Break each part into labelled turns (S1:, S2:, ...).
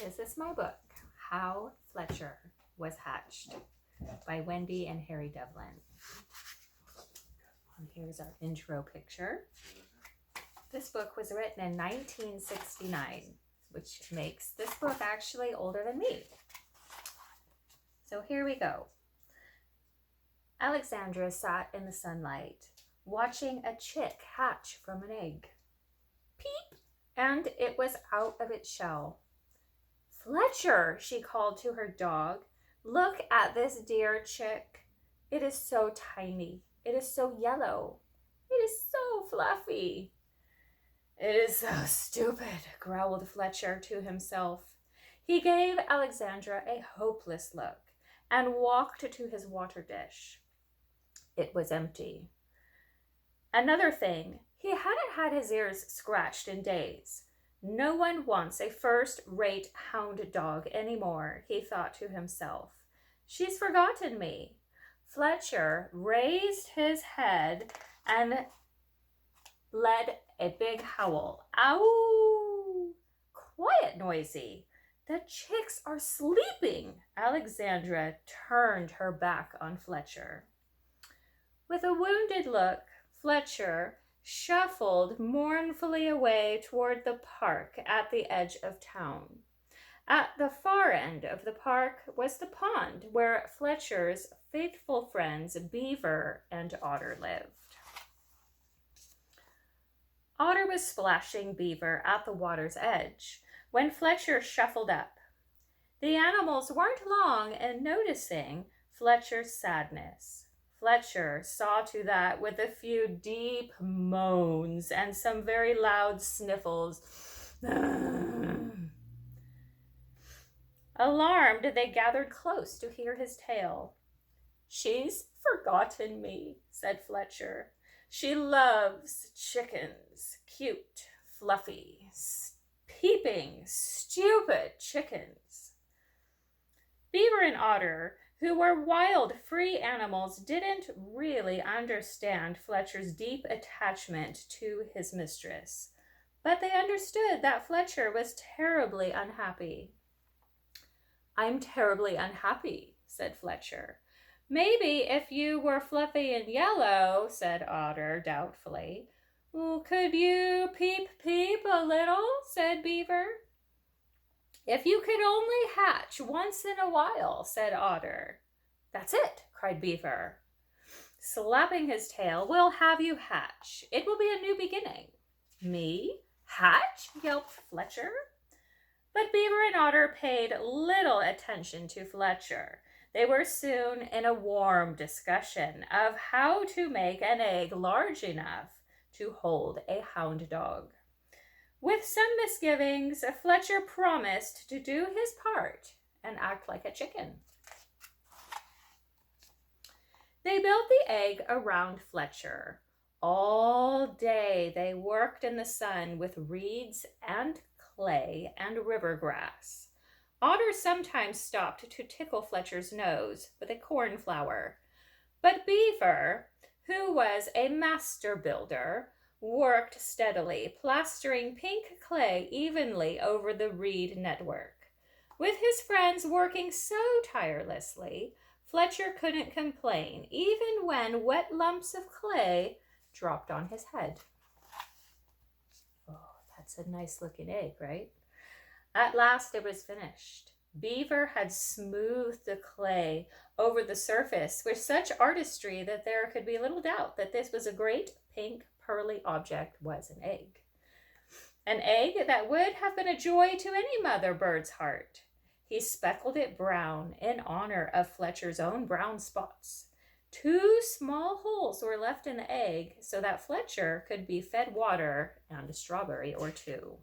S1: This is my book, How Fletcher Was Hatched by Wendy and Harry Devlin. And here's our intro picture. This book was written in 1969, which makes this book actually older than me. So here we go. Alexandra sat in the sunlight, watching a chick hatch from an egg. Peep! And it was out of its shell. Fletcher, she called to her dog, look at this dear chick. It is so tiny. It is so yellow. It is so fluffy. It is so stupid, growled Fletcher to himself. He gave Alexandra a hopeless look and walked to his water dish. It was empty. Another thing, he hadn't had his ears scratched in days. No one wants a first-rate hound dog anymore, he thought to himself. She's forgotten me. Fletcher raised his head and led a big howl. Ow! Quiet, Noisy. The chicks are sleeping. Alexandra turned her back on Fletcher. With a wounded look, Fletcher shuffled mournfully away toward the park at the edge of town. At the far end of the park was the pond where Fletcher's faithful friends Beaver and Otter lived. Otter was splashing Beaver at the water's edge when Fletcher shuffled up. The animals weren't long in noticing Fletcher's sadness. Fletcher saw to that with a few deep moans and some very loud sniffles. Alarmed, they gathered close to hear his tale. She's forgotten me, said Fletcher. She loves chickens, cute, fluffy, peeping, stupid chickens. Beaver and Otter, who were wild, free animals, didn't really understand Fletcher's deep attachment to his mistress, but they understood that Fletcher was terribly unhappy. I'm terribly unhappy, said Fletcher. Maybe if you were fluffy and yellow, said Otter doubtfully. Could you peep a little, said Beaver. If you could only hatch once in a while, said Otter. That's it, cried Beaver. Slapping his tail, we'll have you hatch. It will be a new beginning. Me? Hatch? Yelped Fletcher. But Beaver and Otter paid little attention to Fletcher. They were soon in a warm discussion of how to make an egg large enough to hold a hound dog. With some misgivings, Fletcher promised to do his part and act like a chicken. They built the egg around Fletcher. All day they worked in the sun with reeds and clay and river grass. Otter sometimes stopped to tickle Fletcher's nose with a cornflower. But Beaver, who was a master builder, worked steadily, plastering pink clay evenly over the reed network. With his friends working so tirelessly, Fletcher couldn't complain, even when wet lumps of clay dropped on his head. Oh, that's a nice looking egg, right? At last it was finished. Beaver had smoothed the clay over the surface with such artistry that there could be little doubt that this was a great pink pearly object was an egg. An egg that would have been a joy to any mother bird's heart. He speckled it brown in honor of Fletcher's own brown spots. 2 small holes were left in the egg so that Fletcher could be fed water and a strawberry or 2.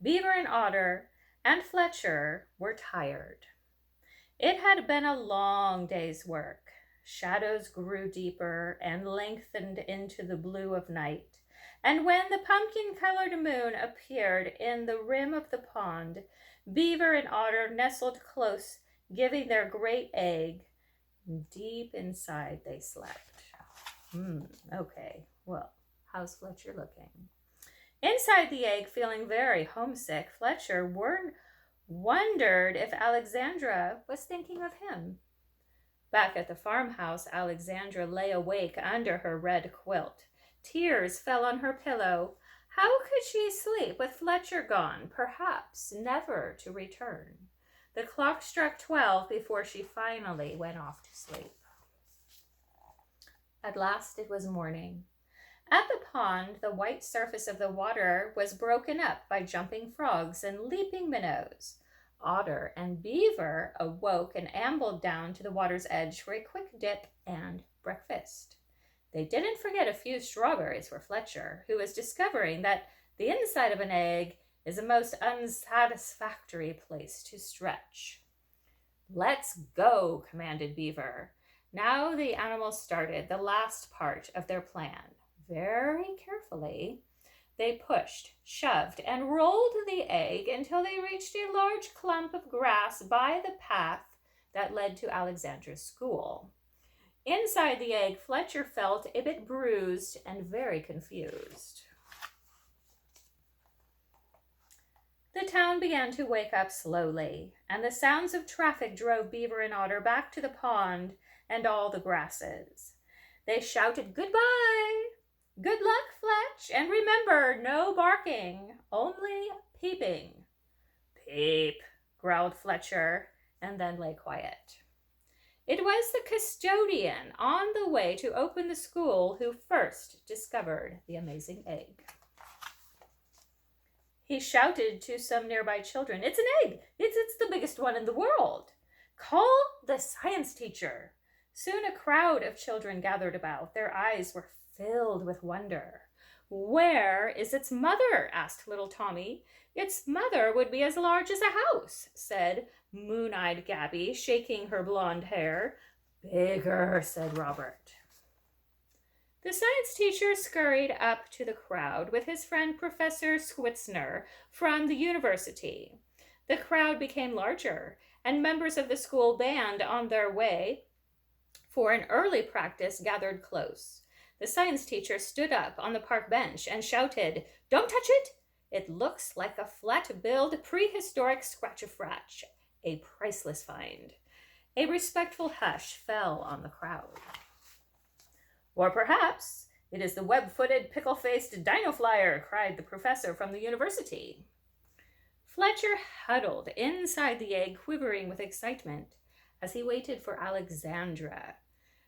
S1: Beaver and Otter and Fletcher were tired. It had been a long day's work. Shadows grew deeper and lengthened into the blue of night. And when the pumpkin-colored moon appeared in the rim of the pond, Beaver and Otter nestled close, giving their great egg. Deep inside they slept. Okay, well, how's Fletcher looking? Inside the egg, feeling very homesick, Fletcher wondered if Alexandra was thinking of him. Back at the farmhouse, Alexandra lay awake under her red quilt. Tears fell on her pillow. How could she sleep with Fletcher gone, perhaps never to return? The clock struck 12 before she finally went off to sleep. At last it was morning. At the pond, the white surface of the water was broken up by jumping frogs and leaping minnows. Otter and beaver awoke and ambled down to the water's edge for a quick dip and breakfast. They didn't forget a few strawberries for Fletcher, who was discovering that the inside of an egg is a most unsatisfactory place to stretch. "Let's go," commanded Beaver. Now the animals started the last part of their plan. Very carefully, they pushed, shoved, and rolled the egg until they reached a large clump of grass by the path that led to Alexandra's school. Inside the egg, Fletcher felt a bit bruised and very confused. The town began to wake up slowly, and the sounds of traffic drove Beaver and Otter back to the pond and all the grasses. They shouted, "Goodbye! Good luck, Fletch, and remember, no barking, only peeping." "Peep," growled Fletcher, and then lay quiet. It was the custodian on the way to open the school who first discovered the amazing egg. He shouted to some nearby children, "It's an egg! It's the biggest one in the world! Call the science teacher!" Soon a crowd of children gathered about. Their eyes were filled with wonder. "Where is its mother?" asked little Tommy. "Its mother would be as large as a house," said moon-eyed Gabby, shaking her blonde hair. "Bigger," said Robert. The science teacher scurried up to the crowd with his friend Professor Schwitzner from the university. The crowd became larger, and members of the school band on their way for an early practice gathered close. The science teacher stood up on the park bench and shouted, "Don't touch it! It looks like a flat-billed prehistoric scratch-a-fratch, a priceless find." A respectful hush fell on the crowd. "Or perhaps it is the web-footed, pickle-faced dino-flyer," cried the professor from the university. Fletcher huddled inside the egg, quivering with excitement as he waited for Alexandra.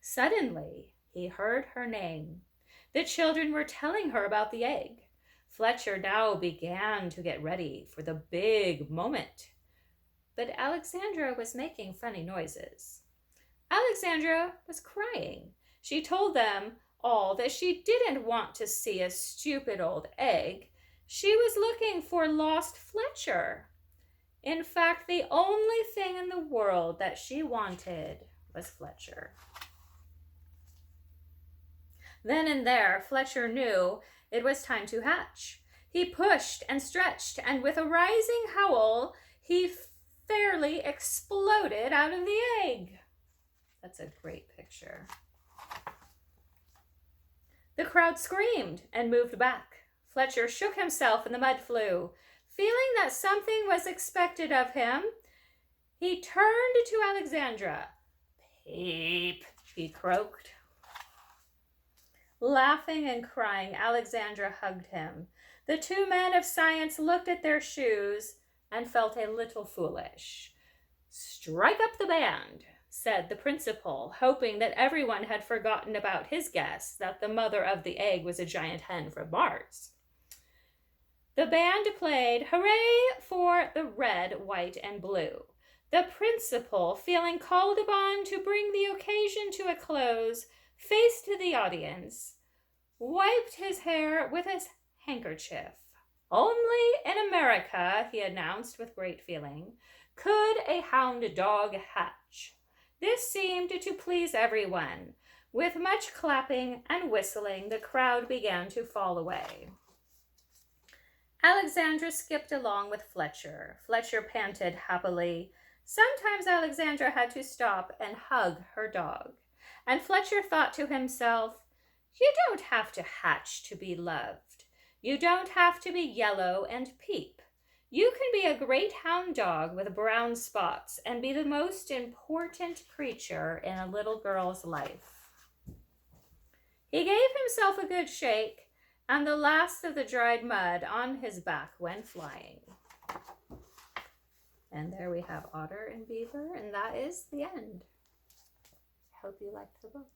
S1: Suddenly, he heard her name. The children were telling her about the egg. Fletcher now began to get ready for the big moment. But Alexandra was making funny noises. Alexandra was crying. She told them all that she didn't want to see a stupid old egg. She was looking for lost Fletcher. In fact, the only thing in the world that she wanted was Fletcher. Then and there, Fletcher knew it was time to hatch. He pushed and stretched, and with a rising howl, he fairly exploded out of the egg. That's a great picture. The crowd screamed and moved back. Fletcher shook himself and the mud flew. Feeling that something was expected of him, he turned to Alexandra. "Peep," he croaked. Laughing and crying, Alexandra hugged him. The two men of science looked at their shoes and felt a little foolish. "Strike up the band," said the principal, hoping that everyone had forgotten about his guess that the mother of the egg was a giant hen from Mars. The band played "Hooray for the Red, White, and Blue." The principal, feeling called upon to bring the occasion to a close, faced the audience, wiped his hair with his handkerchief. "Only in America," he announced with great feeling, "could a hound dog hatch." This seemed to please everyone. With much clapping and whistling, the crowd began to fall away. Alexandra skipped along with Fletcher. Fletcher panted happily. Sometimes Alexandra had to stop and hug her dog. And Fletcher thought to himself, "You don't have to hatch to be loved. You don't have to be yellow and peep. You can be a great hound dog with brown spots and be the most important creature in a little girl's life. He gave himself a good shake, and the last of the dried mud on his back went flying. And there we have Otter and Beaver, and that is the end. I hope you liked the book.